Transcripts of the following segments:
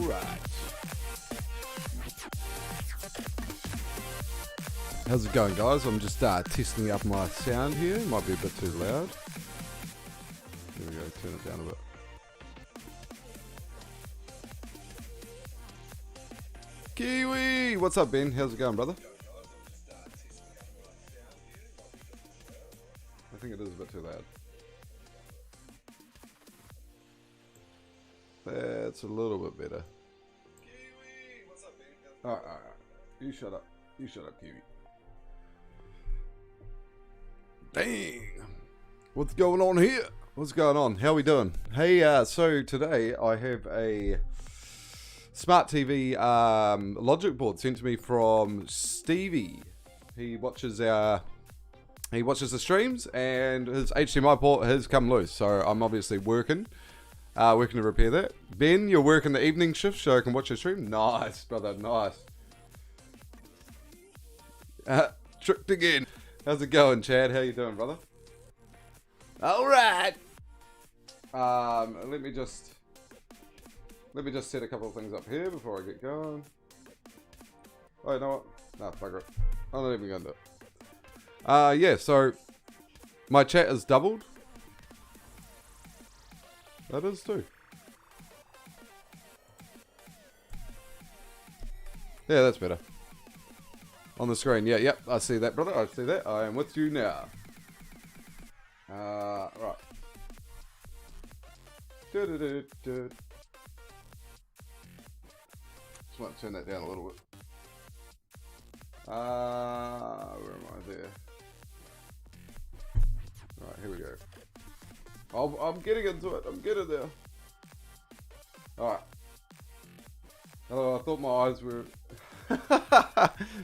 Alright. How's it going, guys? I'm just testing up my sound here. Might be a bit too loud. There we go, turn it down a bit. Kiwi! What's up, Ben? How's it going, brother? I think it is a bit too loud. That's a little bit better. Kiwi! What's up, Ben? Alright. You shut up. You shut up, Kiwi. Dang. What's going on here? What's going on? How we doing? Hey, so today I have a smart TV logic board sent to me from Stevie. He watches the streams and his HDMI port has come loose. So I'm obviously working to repair that. Ben, you're working the evening shift so I can watch your stream? Nice, brother, nice. Tricked again. How's it going, Chad? How you doing, brother? Alright. Let me just set a couple of things up here before I get going. Oh, you know what? No, bugger it. I'm not even going to do it. Yeah, so my chat is doubled. That is too. Yeah, that's better. On the screen, yeah, yep, I see that, brother, I see that. I am with you now. Right. Just want to turn that down a little bit. Where am I there? Right, here we go. I'm getting into it, I'm getting there. Alright. Hello, I thought my eyes were...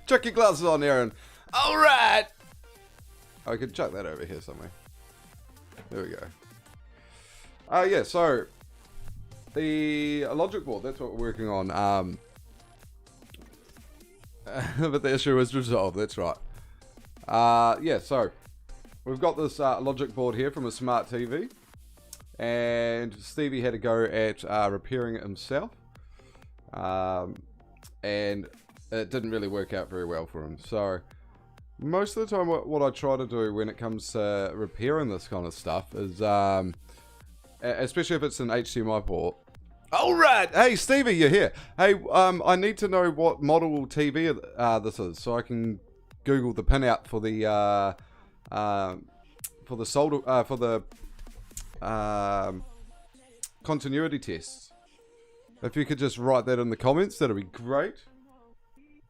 Chuck your glasses on, Aaron. Alright! I could chuck that over here somewhere. There we go. Yeah, so the logic board, that's what we're working on. But the issue is resolved, that's right. Yeah, so we've got this logic board here from a smart TV. And Stevie had a go at repairing it himself. And it didn't really work out very well for him. So most of the time what I try to do when it comes to repairing this kind of stuff is, especially if it's an HDMI port. Alright! Hey Stevie, you're here. Hey, I need to know what model TV this is so I can Google the pinout for the solder, for the continuity tests. If you could just write that in the comments, that'd be great.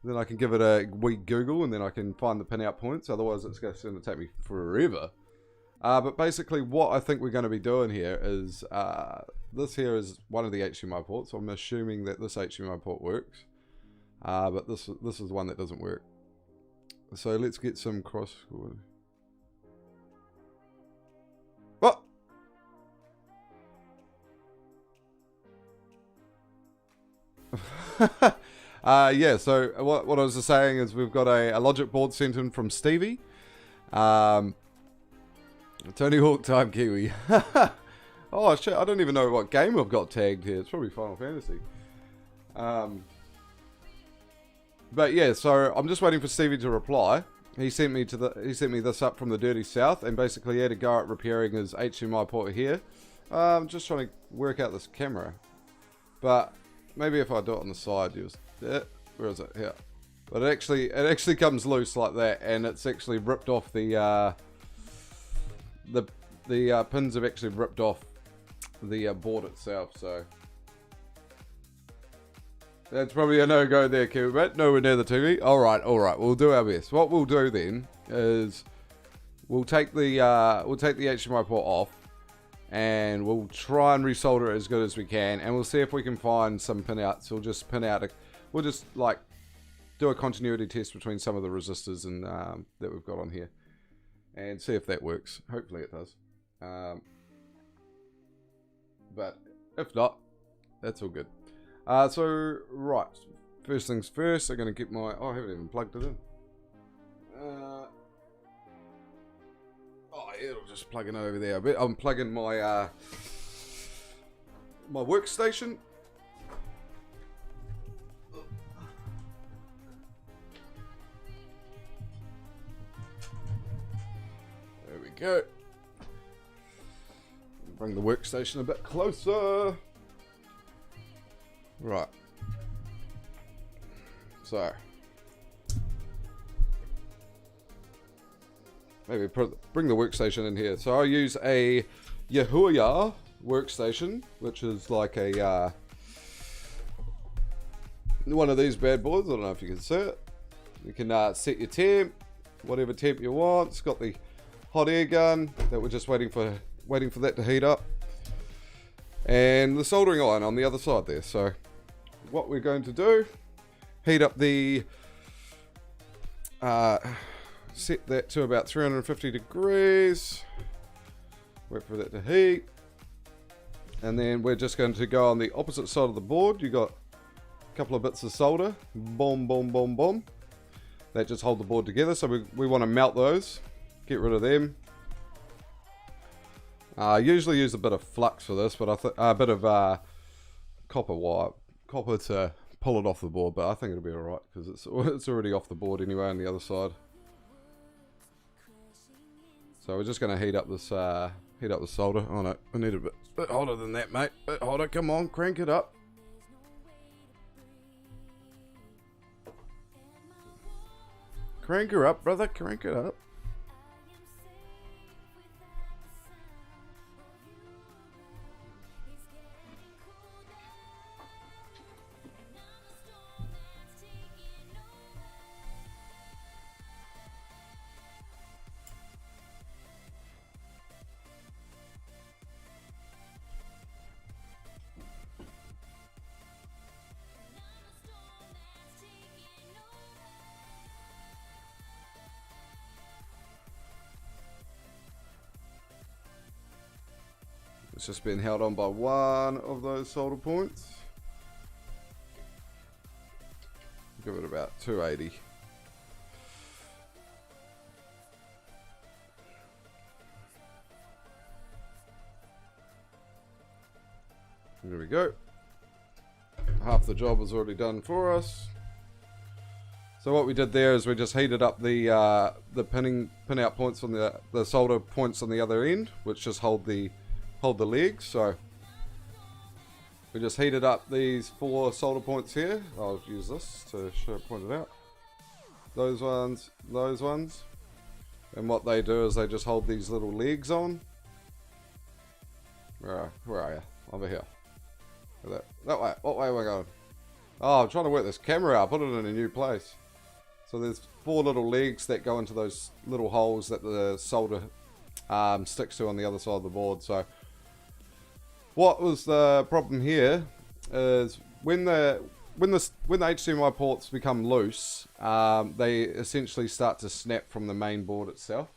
Then I can give it a wee Google and then I can find the pinout points. Otherwise, it's going to take me forever. But basically, what I think we're going to be doing here is this here is one of the HDMI ports. So I'm assuming that this HDMI port works, but this is one that doesn't work. So let's get some cross. What? Yeah, so what I was just saying is we've got a logic board sent in from Stevie. Tony Hawk time Kiwi. Oh shit, I don't even know what game I've got tagged here. It's probably Final Fantasy. But yeah, so I'm just waiting for Stevie to reply. He sent me this up from the Dirty South, and basically he had a go at repairing his HDMI port here. I'm just trying to work out this camera, but maybe if I do it on the side, where is it? Here. But it actually comes loose like that, and it's actually ripped off the pins have actually ripped off the board itself. So that's probably a no-go there, Kiwi, but nowhere near the TV. All right, we'll do our best. What we'll do then is we'll take the HDMI port off. And we'll try and resolder it as good as we can, and we'll see if we can find some pinouts. We'll just like do a continuity test between some of the resistors and that we've got on here, and see if that works. Hopefully it does. But if not, that's all good. So right, first things first. I'm gonna get my. Oh, I haven't even plugged it in. Oh, yeah, it'll just plug in over there. I'm plugging my my workstation. go. Bring the workstation a bit closer. Right. So. Maybe bring the workstation in here. So I use a ALRiiiGHT workstation, which is like a one of these bad boys. I don't know if you can see it. You can set your temp, whatever temp you want. It's got the hot air gun that we're just waiting for that to heat up, and the soldering iron on the other side there. So what we're going to do, heat up the set that to about 350 degrees, wait for that to heat, and then we're just going to go on the opposite side of the board. You got a couple of bits of solder, boom, boom, boom, boom, that just hold the board together. So we want to melt those, get rid of them. I usually use a bit of flux for this, but a bit of copper to pull it off the board, but I think it'll be alright because it's already off the board anyway on the other side. So we're just going to heat up the solder. Oh no, I need a bit hotter than that, mate. Bit hotter. Come on, crank it up. Crank her up, brother. Crank it up. It's just been held on by one of those solder points. Give it about 280. There we go. Half the job is already done for us. So what we did there is we just heated up the pin out points on the solder points on the other end, which just hold the legs. So we just heated up these 4 solder points here. I'll use this to point it out. Those ones, and what they do is they just hold these little legs on. Where are you? Over here. That way. What way am I going? Oh, I'm trying to work this camera out. Put it in a new place. So there's 4 little legs that go into those little holes that the solder sticks to on the other side of the board. So what was the problem here is when the HDMI ports become loose, they essentially start to snap from the main board itself.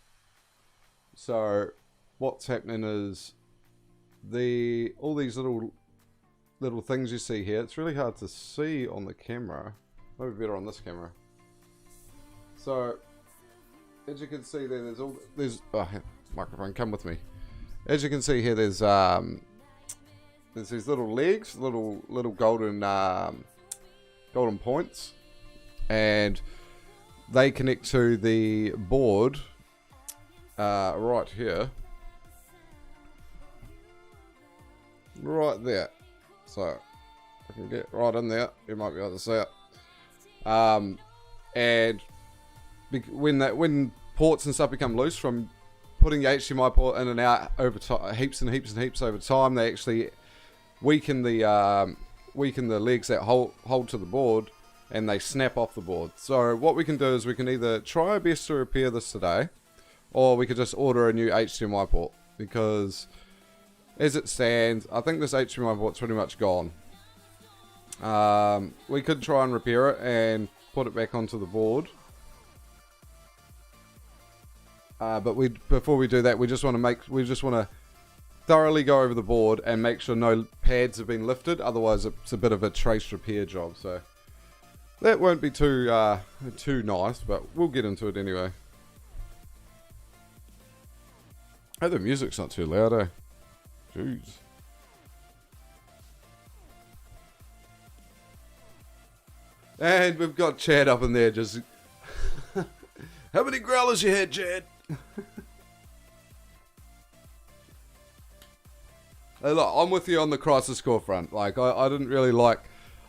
So what's happening is all these little things you see here. It's really hard to see on the camera. Maybe better on this camera. So as you can see there, there's microphone, come with me. As you can see here, there's these little legs, little golden points, and they connect to the board right here, right there. So I can get right in there. You might be able to see it. And when ports and stuff become loose from putting the HDMI port in and out over time, heaps and heaps over time, they actually weaken the legs that hold to the board, and they snap off the board. So what we can do is we can either try our best to repair this today, or we could just order a new HDMI port, because as it stands, I think this HDMI port's pretty much gone. We could try and repair it and put it back onto the board. But before we do that, we just want to thoroughly go over the board and make sure no pads have been lifted. Otherwise, it's a bit of a trace repair job. So that won't be too nice, but we'll get into it anyway. Oh, the music's not too loud, eh? Jeez. And we've got Chad up in there just... How many growlers you had, Chad? Look, I'm with you on the Crisis Core front. Like, I didn't really like...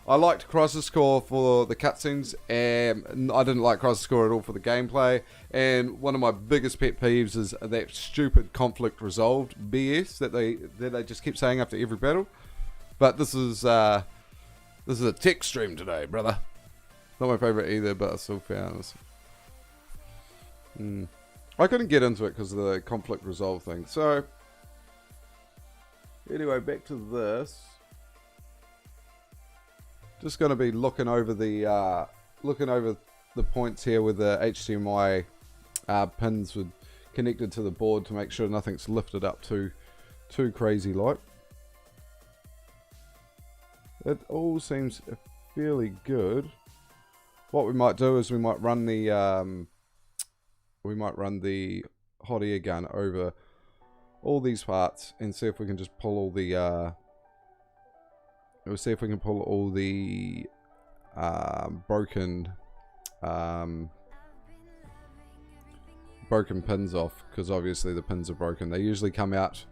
I liked Crisis Core for the cutscenes, and I didn't like Crisis Core at all for the gameplay. And one of my biggest pet peeves is that stupid conflict resolved BS that they just keep saying after every battle. But this is a tech stream today, brother. Not my favorite either, but I still found this. I couldn't get into it because of the conflict resolve thing. So anyway, back to this. Just going to be looking over the points here with the HDMI pins connected to the board to make sure nothing's lifted up too crazy like. It all seems fairly good. What we might do is we might run the hot air gun over all these parts and see if we can just pull all the we'll see if we can pull all the broken pins off, because obviously the pins are broken. They usually come out,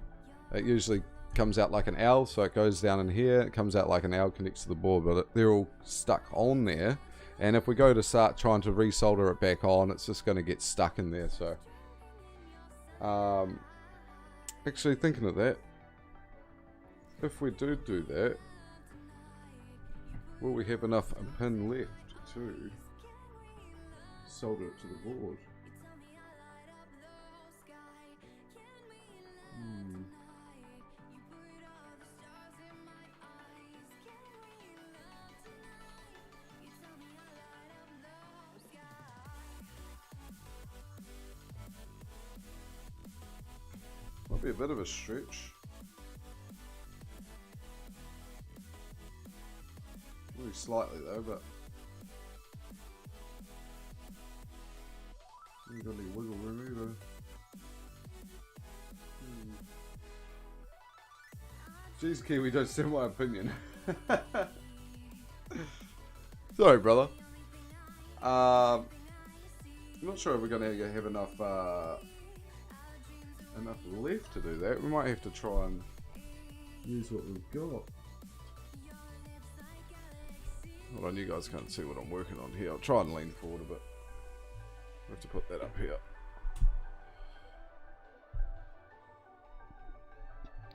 it usually comes out like an L, so it goes down in here, it comes out like an L, connects to the board, but they're all stuck on there, and if we go to start trying to resolder it back on, it's just going to get stuck in there. So actually thinking of that, if we do that, will we have enough pin left to solder it to the board? Might be a bit of a stretch. Really slightly though, but you got any wiggle room either. Jeez, Kiwi, don't steal my opinion. Sorry, brother. I'm not sure if we're gonna have enough left to do that. We might have to try and use what we've got. Hold on, you guys can't see what I'm working on here. I'll try and lean forward a bit. I have to put that up here.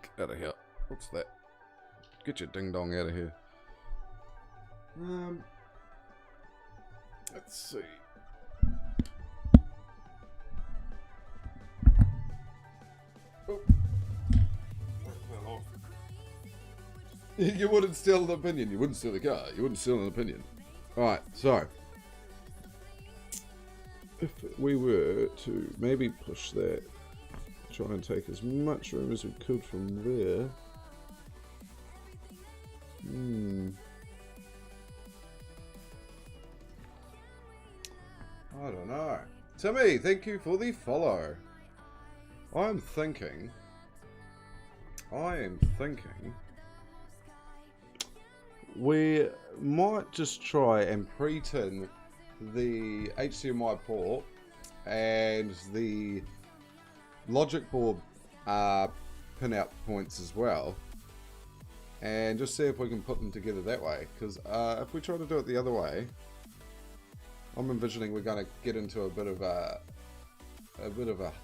Get out of here. What's that? Get your ding dong out of here. Let's see. Oh. You wouldn't steal an opinion. You wouldn't steal the car. You wouldn't steal an opinion. Alright, so if we were to maybe push that, try and take as much room as we could from there. I don't know. Timmy, thank you for the follow. I am thinking we might just try and pre-tin the HDMI port and the logic board pinout points as well, and just see if we can put them together that way, because if we try to do it the other way, I'm envisioning we're going to get into a bit of a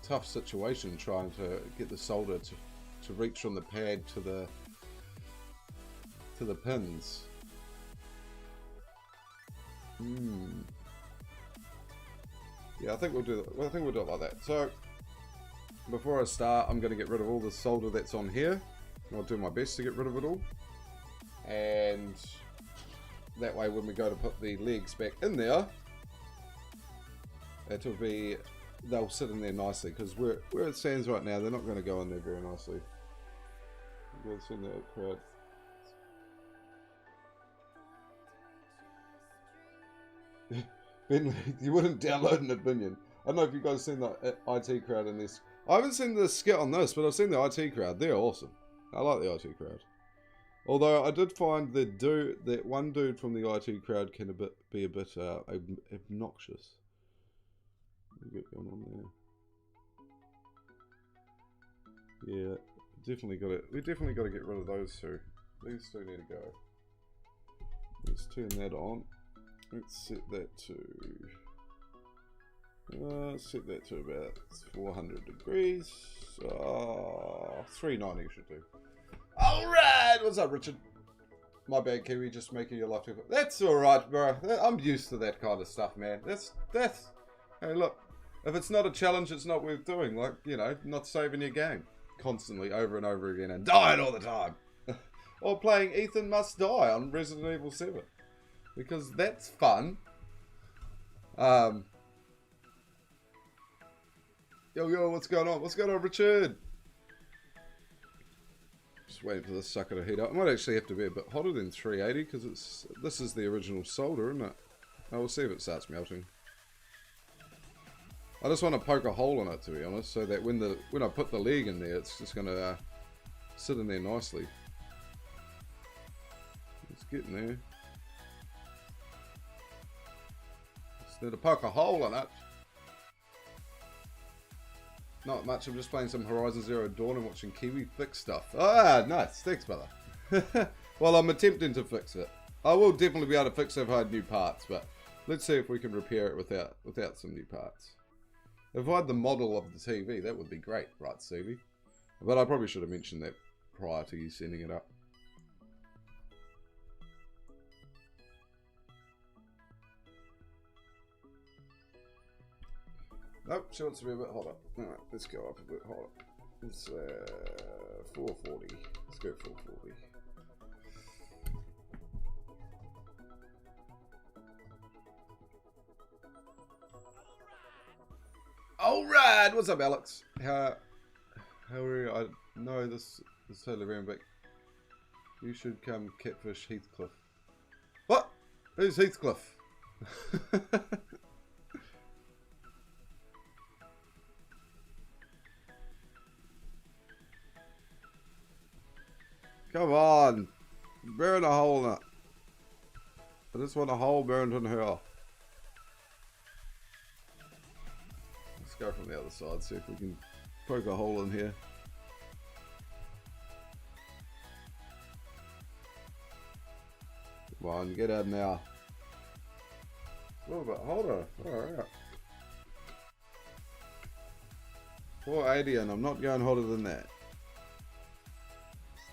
tough situation trying to get the solder to reach from the pad to the pins. Yeah, I think we'll do it like that. So before I start, I'm going to get rid of all the solder that's on here. I'll do my best to get rid of it all, and that way when we go to put the legs back in there, they'll sit in there nicely, because where it stands right now, they're not going to go in there very nicely. You guys seen that crowd? Ben, you wouldn't download an opinion. I don't know if you guys seen the IT crowd in this. I haven't seen the skit on this, but I've seen the IT crowd. They're awesome. I like the IT crowd. Although I did find that one dude from the IT crowd can be a bit obnoxious. What do you got going on there? Yeah, We definitely got to get rid of those two. These two need to go. Let's turn that on. Let's set that to about 400 degrees. 390 should do. Alright! What's up, Richard? My bad, Kiwi, just making your life difficult. That's alright, bro. I'm used to that kind of stuff, man. That's... Hey, look. If it's not a challenge, it's not worth doing. Like, you know, not saving your game. Constantly, over and over again, and dying all the time. Or playing Ethan Must Die on Resident Evil 7. Because that's fun. Yo, what's going on? What's going on, Richard? Just waiting for this sucker to heat up. It might actually have to be a bit hotter than 380 because this is the original solder, isn't it? Oh, we'll see if it starts melting. I just want to poke a hole in it, to be honest, so that when I put the leg in there, it's just going to sit in there nicely. It's getting there. Just need to poke a hole in it. Not much, I'm just playing some Horizon Zero Dawn and watching Kiwi fix stuff. Ah, nice. Thanks, brother. Well, I'm attempting to fix it. I will definitely be able to fix it if I had new parts, but let's see if we can repair it without some new parts. If I had the model of the TV, that would be great, right, Stevie? But I probably should have mentioned that prior to you sending it up. Nope, she wants to be a bit hotter. Alright, let's go up a bit hotter. It's 440. Let's go 440. Alright! What's up, Alex? How are you? I know this is totally random, but you should come catfish Heathcliff. What? Who's Heathcliff? Come on, burn a hole in it. I just want a hole burned in her. Let's go from the other side, see if we can poke a hole in here. Come on, get in now. A little bit hotter. Alright. 480 and I'm not going hotter than that.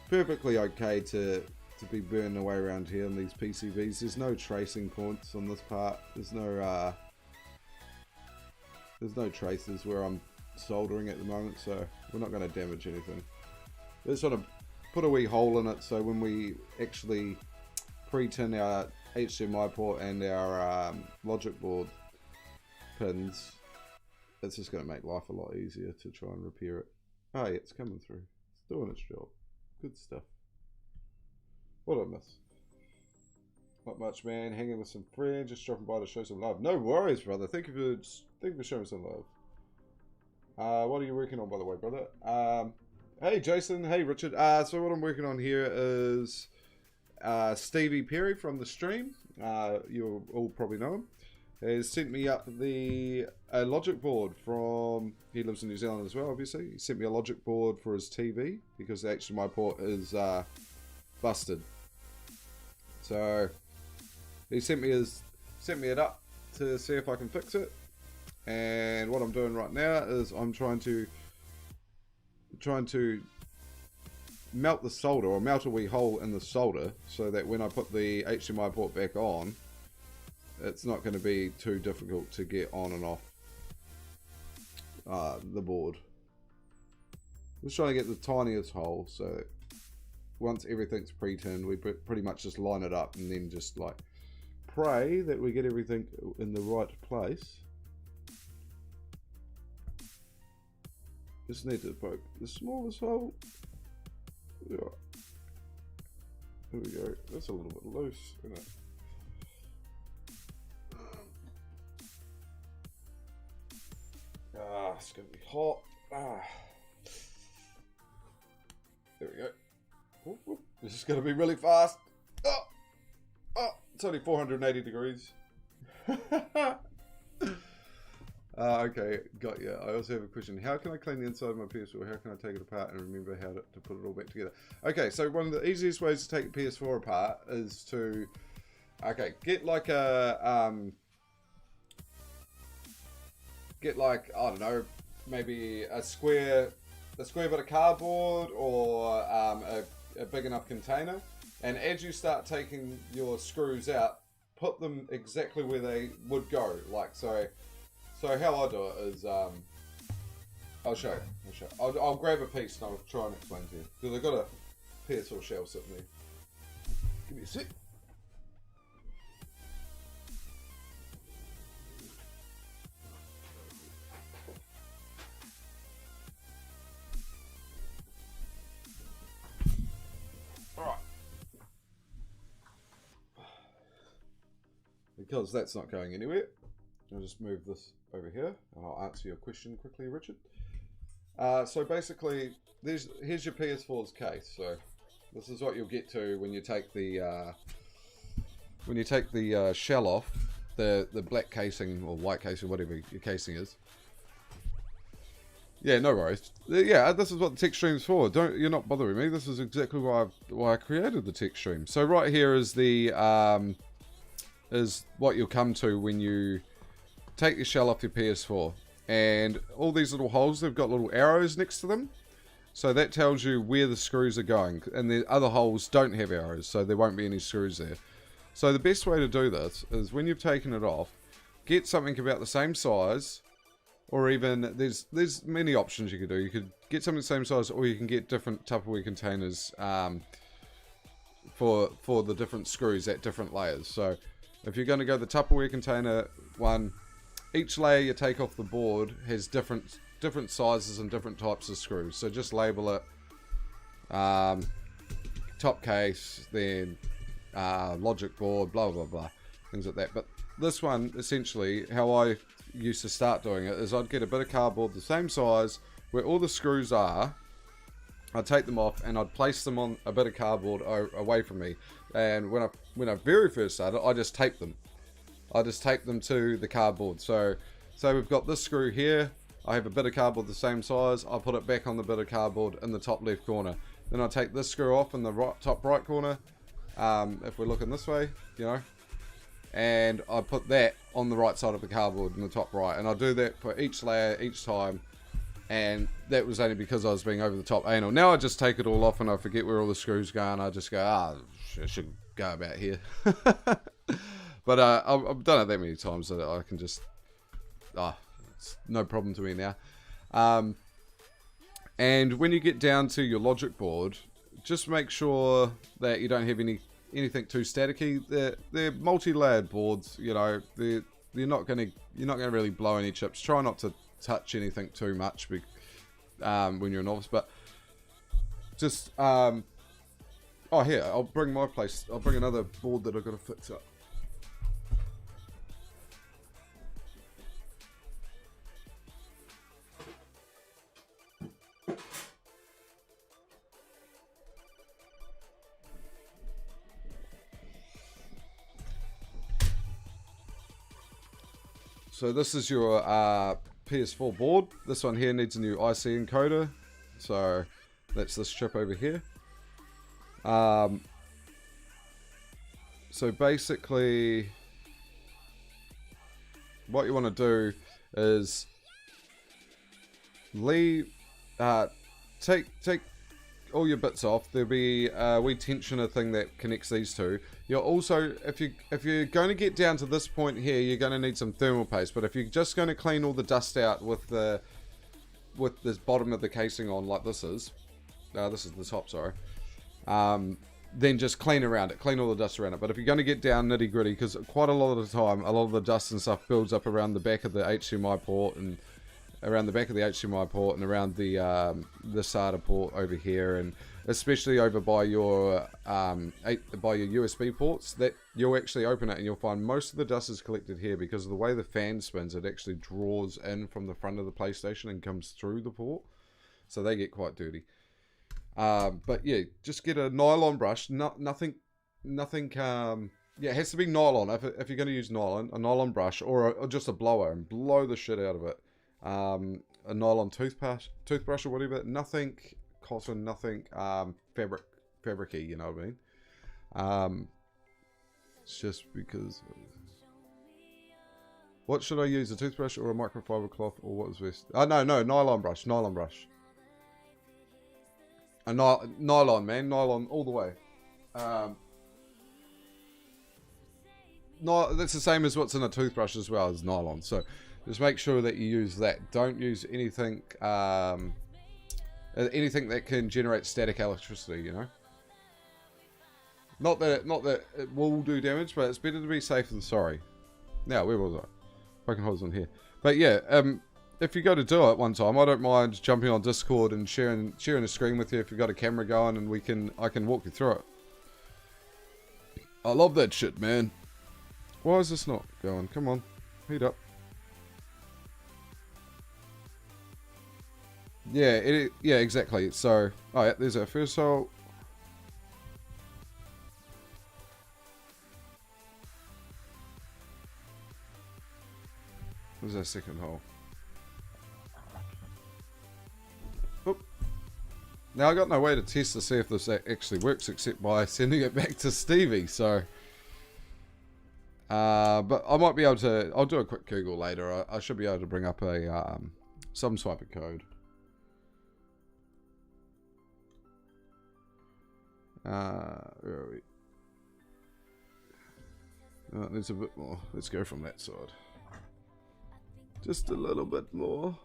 Perfectly okay to be burning away around here on these PCBs. There's no tracing points on this part. There's no traces where I'm soldering at the moment, so we're not going to damage anything. I just want to put a wee hole in it so when we actually pre-tin our HDMI port and our logic board pins, it's just going to make life a lot easier to try and repair it. Oh yeah, it's coming through. It's doing its job. Good stuff. What did I miss? Not much, man. Hanging with some friends, just dropping by to show some love. No worries, brother. Thank you for showing some love. What are you working on, by the way, brother? Hey, Jason. Hey, Richard. So what I'm working on here is Stevie Perry from the stream. You'll all probably know him. Has sent me up a logic board from, he lives in New Zealand as well, obviously. He sent me a logic board for his TV because the HDMI port is busted. So he sent me it up to see if I can fix it. And what I'm doing right now is I'm trying to melt the solder, or melt a wee hole in the solder, so that when I put the HDMI port back on, it's not going to be too difficult to get on and off the board. Just trying to get the tiniest hole, so once everything's pre-tinned, we pretty much just line it up and then just like pray that we get everything in the right place. Just need to poke the smallest hole. Yeah. There we go. That's a little bit loose, isn't it? It's gonna be hot. There we go. Whoop, whoop. This is gonna be really fast. It's only 480 degrees. Okay, got you. I also have a question. How can I clean the inside of my PS4? How can I take it apart and remember how to put it all back together? Okay, so one of the easiest ways to take the PS4 apart is to, get like a, I don't know, maybe a square bit of cardboard or a big enough container. And as you start taking your screws out, put them exactly where they would go. Like so. So how I do it is, I'll show you. I'll grab a piece and I'll try and explain to you. Because I've got a PS4 shell sitting there. Give me a sec. Alright. Because that's not going anywhere, I'll just move this over here and I'll answer your question quickly, Richard. So basically, here's your PS4's case. So this is what you'll get to when you take the shell off, the black casing or white casing, whatever your casing is. Yeah, no worries. Yeah, this is what the tech stream's for. You're not bothering me. This is exactly why I created the tech stream. So right here is the is what you'll come to when you take your shell off your PS4. And all these little holes, they've got little arrows next to them. So that tells you where the screws are going. And the other holes don't have arrows, so there won't be any screws there. So the best way to do this is when you've taken it off, get something about the same size, or even, there's many options you could do. You could get something the same size, or you can get different Tupperware containers for the different screws at different layers. So if you're going to go the Tupperware container one, each layer you take off the board has different sizes and different types of screws. So just label it top case, then logic board, blah blah blah, things like that. But this one, essentially, how I used to start doing it is I'd get a bit of cardboard the same size where all the screws are. I'd take them off and I'd place them on a bit of cardboard away from me. And when I very first started, I just taped them. I just tape them to the cardboard. So we've got this screw here. I have a bit of cardboard the same size. I put it back on the bit of cardboard in the top left corner. Then I take this screw off in the top right corner. If we're looking this way, you know. And I put that on the right side of the cardboard in the top right. And I do that for each layer, each time. And that was only because I was being over the top anal. Now I just take it all off and I forget where all the screws go. And I just go, I should go about here. But I've done it that many times that I can just, it's no problem to me now. And when you get down to your logic board, just make sure that you don't have anything too staticky. They're multi-layered boards, you know. You're not gonna really blow any chips. Try not to touch anything too much when you're a novice. But just here, I'll bring another board that I've got to fix up. So this is your PS4 board. This one here needs a new IC encoder. So that's this chip over here. So basically, what you want to do is take all your bits off. There'll be a wee tensioner thing that connects these two. You're also, if you're going to get down to this point here, you're going to need some thermal paste. But if you're just going to clean all the dust out with this bottom of the casing on, like this is the top, sorry. Then just clean around it, clean all the dust around it. But if you're going to get down nitty gritty, because quite a lot of the time, a lot of the dust and stuff builds up around the back of the HDMI port and around the SATA port over here, and especially over by your USB ports, that you'll actually open it and you'll find most of the dust is collected here because of the way the fan spins. It actually draws in from the front of the PlayStation and comes through the port, so they get quite dirty. But yeah, just get a nylon brush, nothing Yeah, it has to be nylon. If you're going to use nylon, a nylon brush or just a blower and blow the shit out of it. A nylon toothbrush or whatever. Nothing cotton, nothing fabricy, you know what I mean? It's just because... What should I use, a toothbrush or a microfiber cloth, or what is best? Oh, no, nylon brush. A nylon, man. Nylon all the way. No, that's the same as what's in a toothbrush as well as nylon. So just make sure that you use that. Don't use anything anything that can generate static electricity, you know. Not that it will do damage, but it's better to be safe than sorry. Now, where was I? Poking holes on here. But yeah, if you go to do it one time, I don't mind jumping on Discord and sharing a screen with you if you've got a camera going, and I can walk you through it. I love that shit, man. Why is this not going? Come on, heat up. Yeah, yeah, exactly. So, oh yeah, there's our first hole. There's our second hole. Oop. Now I got no way to test to see if this actually works except by sending it back to Stevie. So, but I might be able to. I'll do a quick Google later. I should be able to bring up a some type of code. Where are we? There's a bit more. Let's go from that side. Just a little bit more.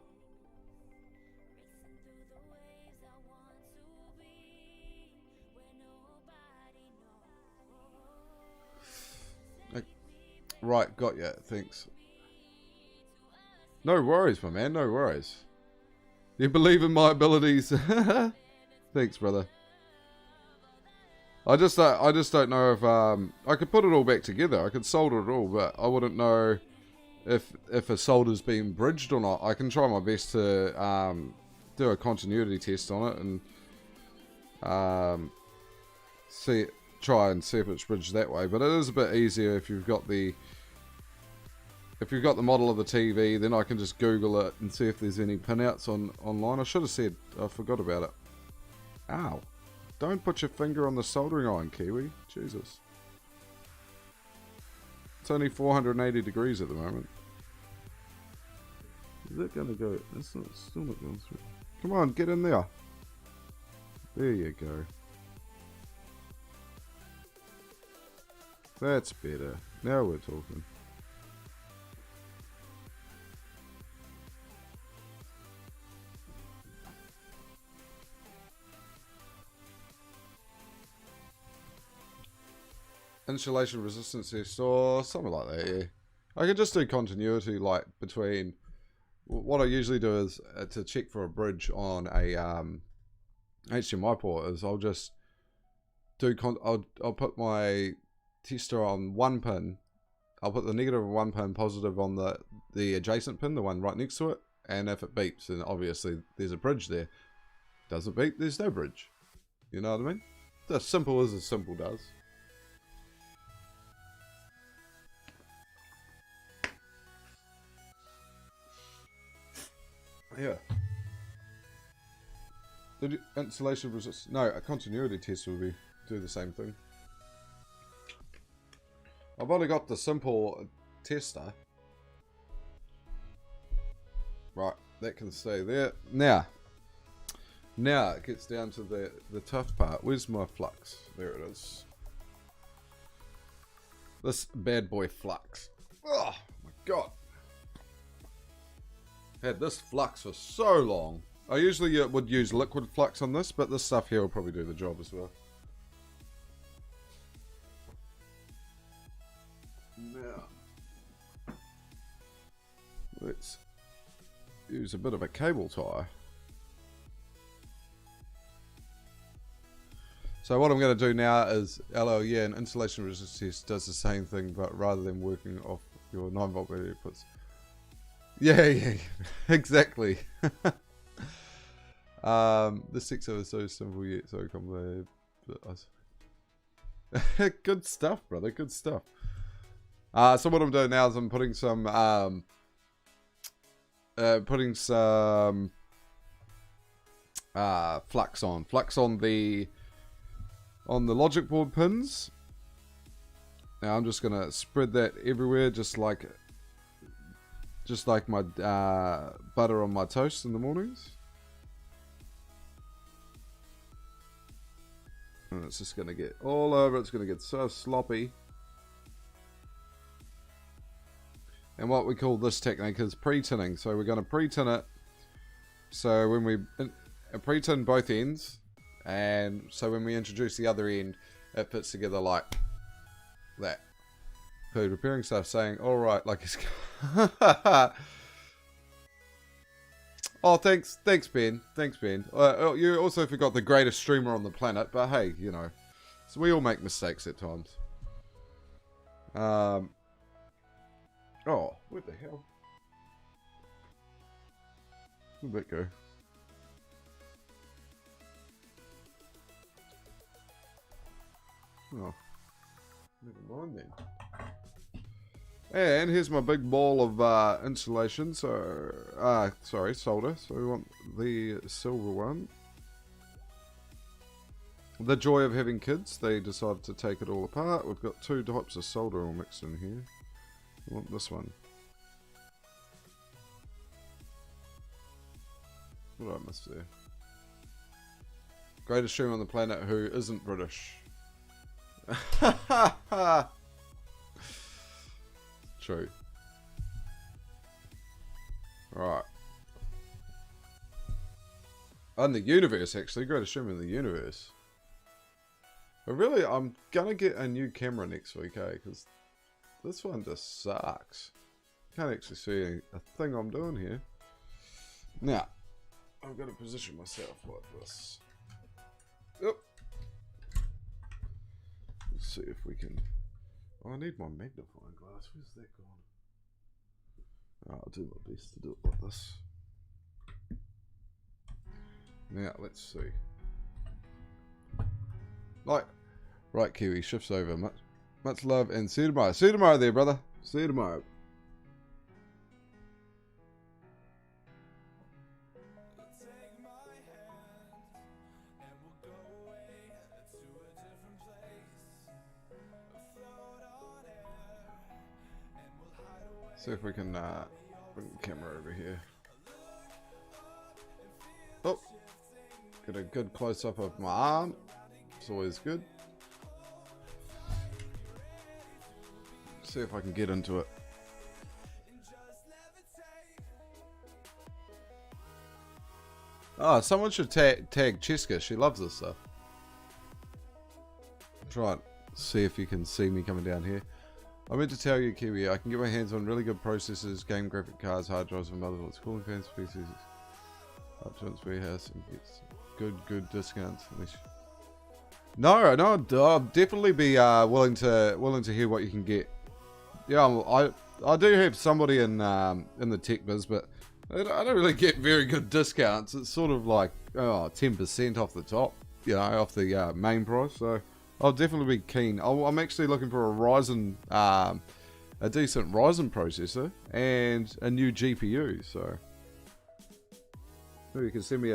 Right, got ya. Thanks. No worries, my man. No worries. You believe in my abilities. Thanks, brother. I just don't know if I could put it all back together. I could solder it all, but I wouldn't know if a solder's been bridged or not. I can try my best to do a continuity test on it and try and see if it's bridged that way. But it is a bit easier if you've got the model of the TV. Then I can just Google it and see if there's any pinouts online. I should have said, I forgot about it. Ow. Don't put your finger on the soldering iron, Kiwi. Jesus. It's only 480 degrees at the moment. Is that going to go? It's not, still not going through. Come on, get in there. There you go. That's better. Now we're talking. Insulation resistance test or something like that, yeah. I can just do continuity, like between. What I usually do is to check for a bridge on a HDMI port is I'll just do I'll put my tester on one pin. I'll put the negative on one pin, positive on the adjacent pin, the one right next to it, and if it beeps, then obviously there's a bridge there. Does it beep? There's no bridge. You know what I mean? It's as simple as simple does. Yeah. Did you, insulation resist? No, a continuity test will do the same thing. I've only got the simple tester. Right, that can stay there. Now it gets down to the tough part. Where's my flux? There it is. This bad boy flux. Oh my god. Had this flux for so long. I usually would use liquid flux on this, but this stuff here will probably do the job as well. Now, let's use a bit of a cable tie. So what I'm going to do now is, yeah, an insulation resistance does the same thing, but rather than working off your 9-volt battery, it puts... Yeah, exactly. This sector is so simple yet so complicated. Good stuff, brother. Good stuff. So what I'm doing now is I'm putting some flux on the logic board pins. Now I'm just gonna spread that everywhere, just like my butter on my toast in the mornings. And it's just gonna get all over. It's gonna get so sloppy. And what we call this technique is pre-tinning. So we're gonna pre-tin it. So when we pre-tin both ends, and so when we introduce the other end, it fits together like that. So repairing stuff, saying, all right, like it's. Oh, thanks, Ben. Thanks, Ben. You also forgot the greatest streamer on the planet, but hey, you know, so we all make mistakes at times. Oh, where the hell? Where'd that go? Oh, never mind then. And here's my big ball of insulation. So, sorry, solder. So we want the silver one. The joy of having kids. They decided to take it all apart. We've got 2 types of solder all mixed in here. I want this one. What did I miss there? Greatest streamer on the planet who isn't British. True. Right. In the universe, actually. Greatest streamer in the universe. But really, I'm gonna get a new camera next week, eh? Because this one just sucks. Can't actually see a thing I'm doing here. Now, I've got to position myself like this. Yep. Let's see if we can. Oh, I need my magnifying glass. Where's that gone? Oh, I'll do my best to do it like this. Now, let's see. Right, Kiwi, shifts over. Much love and see you tomorrow. See you tomorrow there, brother. See you tomorrow. See if we can bring the camera over here. Oh, get a good close up of my arm. It's always good. See if I can get into it. Oh, someone should tag Cheska. She loves this stuff. Try it. See if you can see me coming down here. I meant to tell you, Kiwi, I can get my hands on really good processors, game graphic cards, hard drives, and motherboards, cooling fans, PCs, up to its warehouse, and gets good discounts. No, I'll definitely be willing to hear what you can get. Yeah, I do have somebody in the tech biz, but I don't really get very good discounts. It's sort of like 10% off the top, you know, off the main price. So I'll definitely be keen. I'm actually looking for a Ryzen, a decent Ryzen processor and a new GPU. So maybe you can send me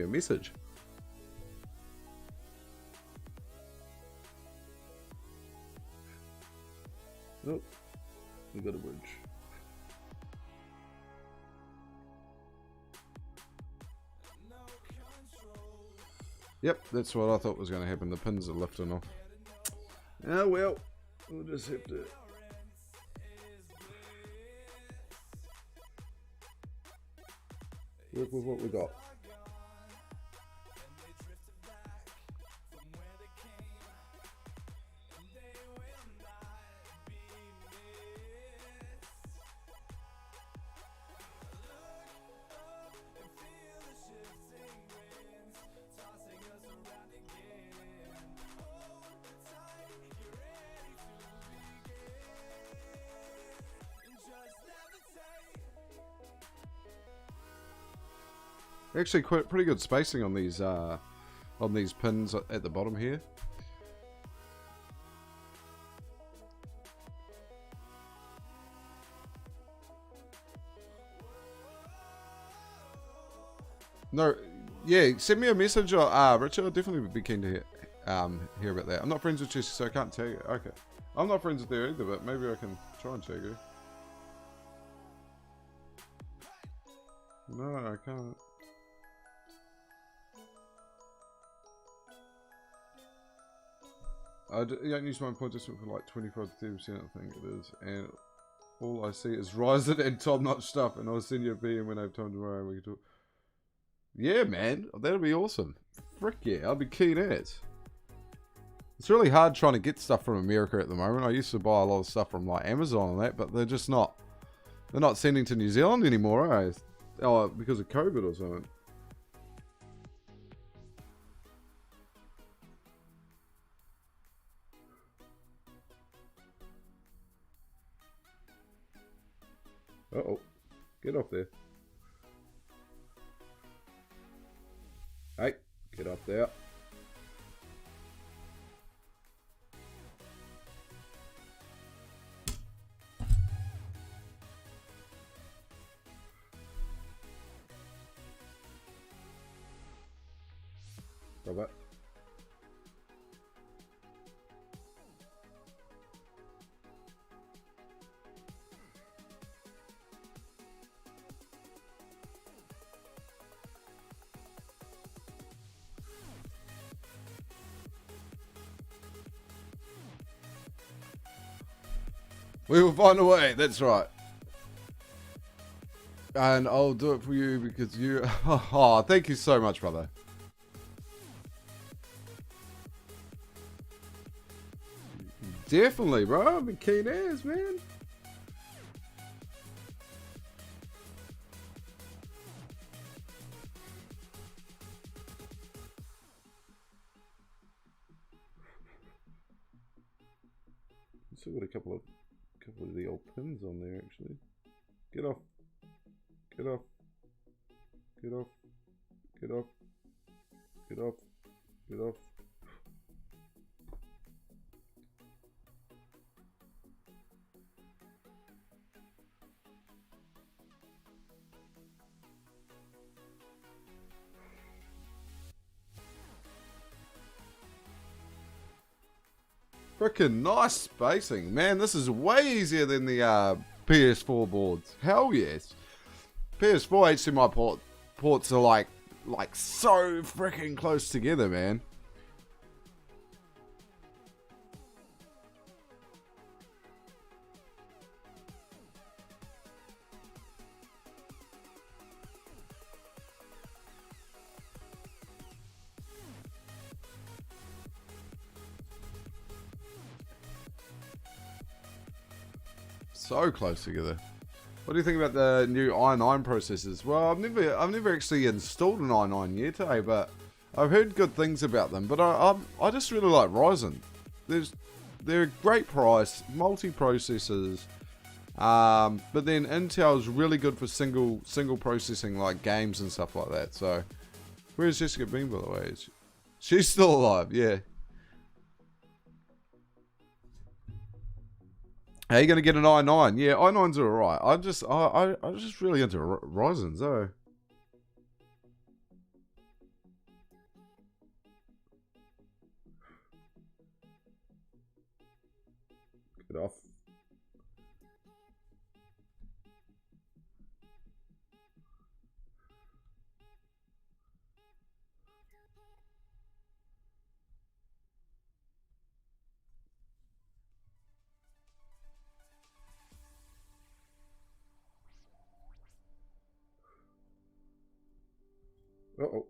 a message. Oh, we got a bridge. Yep, that's what I thought was going to happen. The pins are lifting off. Oh well, we'll just have to. Work with what we got. Actually, pretty good spacing on these pins at the bottom here. No, yeah, send me a message, or Richard. I'll definitely be keen to hear about that. I'm not friends with Jesse, so I can't tell you. Okay, I'm not friends with her either, but maybe I can try and tag her. No, I can't. I don't use my point estimate for like 25 to 30%, I think it is, and all I see is Ryzen and top-notch stuff, and I'll send you a PM when I have time tomorrow and we can talk. Yeah, man, that'll be awesome. Frick yeah, I'll be keen as. It's really hard trying to get stuff from America at the moment. I used to buy a lot of stuff from like Amazon and that, but they're just not. They're not sending to New Zealand anymore, eh? Oh, because of COVID or something. Uh-oh. Get off there. Hey, get up there. Robert. We will find a way, that's right. And I'll do it for you because you... Oh, thank you so much, brother. Definitely, bro. I've been keen as, man. Still got a couple of the old pins on there, actually. Get off. Get off. Get off. Get off. Get off. Get off. Freaking nice spacing. Man, this is way easier than the PS4 boards. Hell yes. PS4 HDMI ports are like so freaking close together, man. So close together. What do you think about the new i9 processors? Well, I've never actually installed an i9 yet, but I've heard good things about them. But I just really like Ryzen. They're a great price, multi-processors, but then Intel's really good for single processing like games and stuff like that. So, where's Jessica been, by the way? She's still alive, yeah. How are you going to get an i9? Yeah, i9s are alright. I'm just really into Ryzen's, though. Get off. Uh-oh.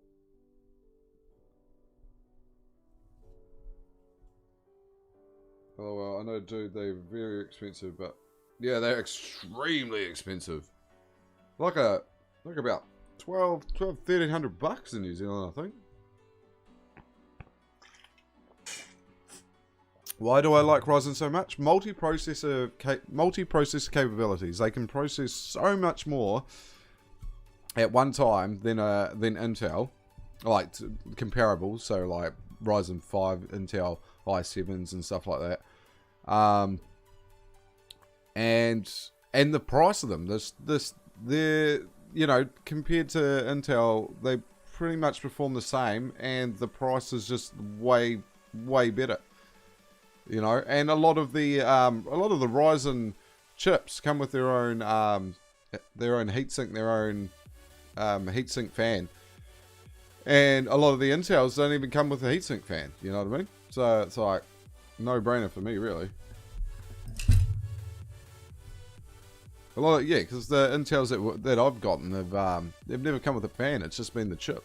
Oh, well, I know, dude, they're very expensive, but... Yeah, they're extremely expensive. Like about 1,300 bucks in New Zealand, I think. Why do I like Ryzen so much? Multi-processor capabilities. They can process so much more at one time than Intel, like comparable. So like Ryzen 5, Intel i7s and stuff like that. And the price of them, they're, you know, compared to Intel, pretty much perform the same, and the price is just way better. You know, and a lot of the Ryzen chips come with their own heatsink, their own heatsink fan, and a lot of the Intels don't even come with a heatsink fan. You know what I mean? So it's like no brainer for me, really. A lot of, yeah, because the Intels that I've gotten have they've never come with a fan. It's just been the chip.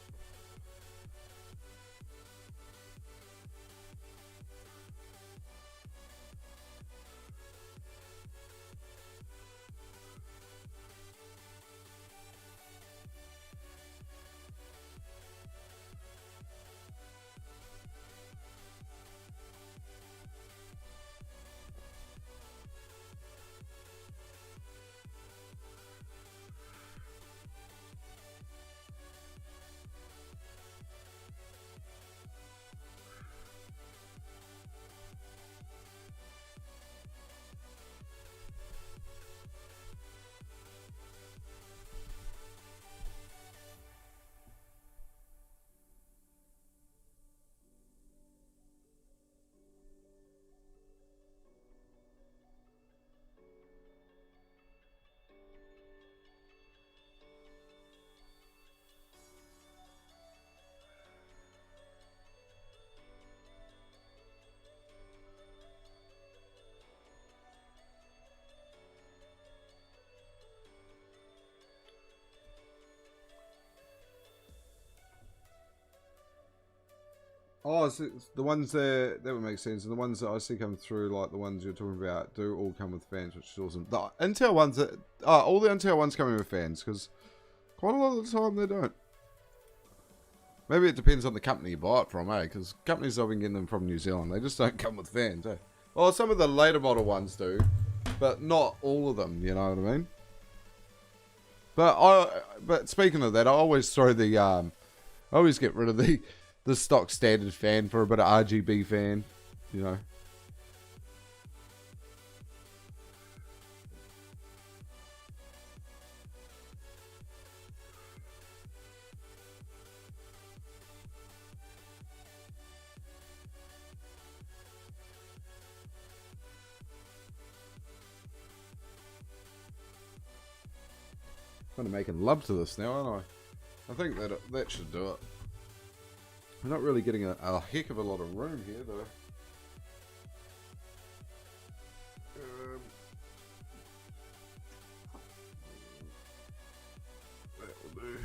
Oh, it's the ones that would make sense. And the ones that I see come through, like the ones you're talking about, do all come with fans, which is awesome. The Intel ones, all the Intel ones come in with fans, because quite a lot of the time they don't. Maybe it depends on the company you buy it from, eh? Because companies I've been getting them from New Zealand, they just don't come with fans, eh? Well, some of the later model ones do, but not all of them, you know what I mean? But speaking of that, I always throw the, I always get rid of the stock standard fan for a bit of RGB fan, you know. Kind of making love to this now, aren't I? I think that should do it. We're not really getting a heck of a lot of room here, though. That will do.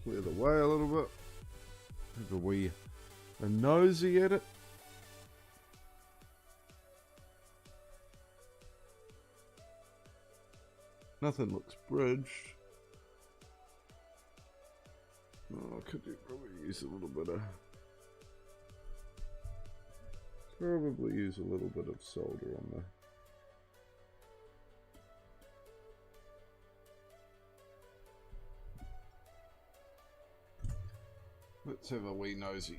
Clear the way a little bit. Have a nosy at it. Nothing looks bridged. Oh, could you probably use a little bit of... Probably use a little bit of solder on there. Let's have a wee nosy.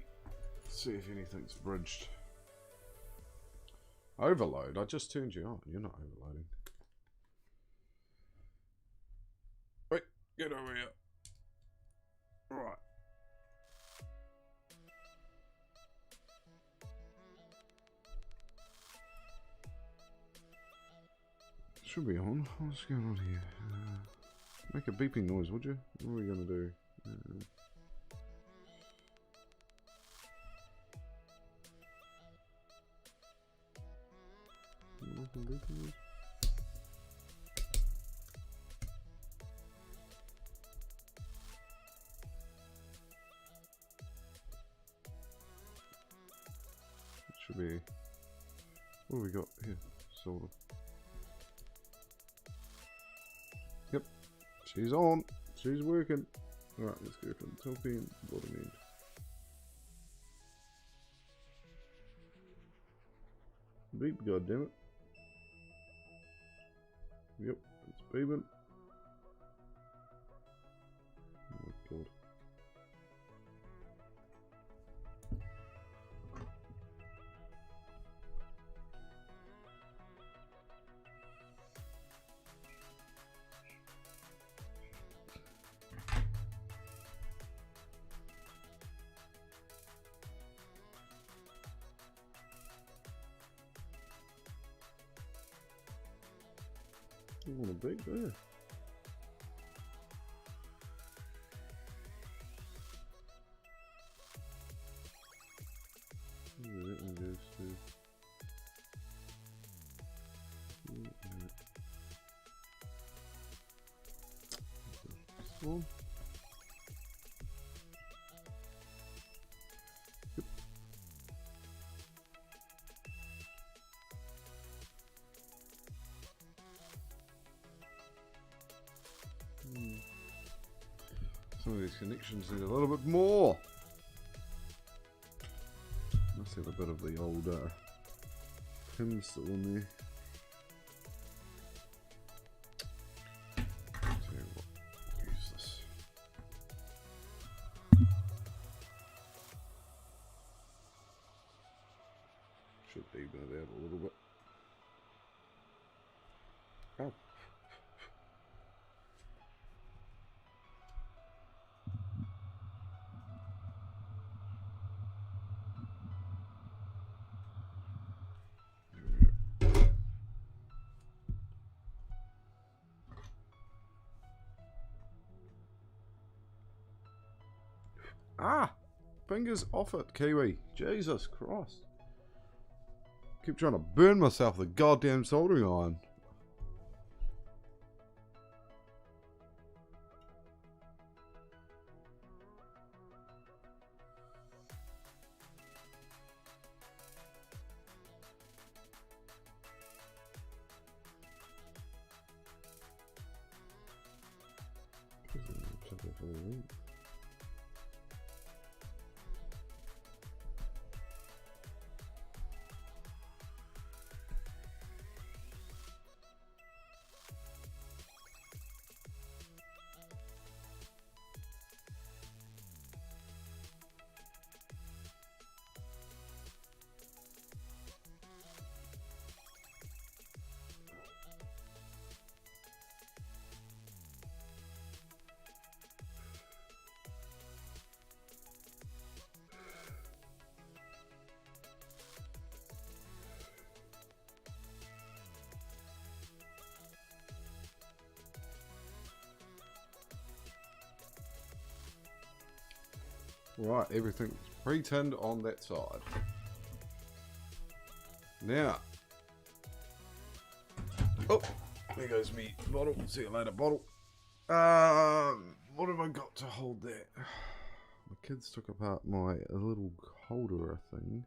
See if anything's bridged. Overload? I just turned you on. You're not overloading. Wait, get over here. Right. Should be on. What's going on here? Make a beeping noise, would you? What are we going to do? Should be. What have we got here? Sort of. Yep. She's on. She's working. Alright, let's go from the top end to the bottom end. Beep, goddammit. Yep, it's beeping. Oh my god. Doesn't want to beat there. Where that one goes to. This one. Yep. Some of these connections need a little bit more. Must have a bit of the old pin still in there. Tell you what, I'll use this. Should even it out a little bit. Oh. Ah! Fingers off it, Kiwi. Jesus Christ. Keep trying to burn myself with the goddamn soldering iron. Right, everything's pre-tinned on that side. Now, oh, there goes me bottle. See you later, bottle. What have I got to hold that? My kids took apart my little holder thing.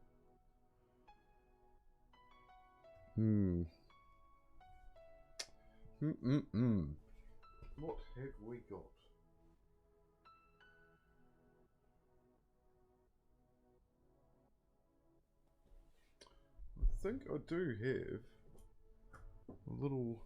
What have we got? I think I do have a little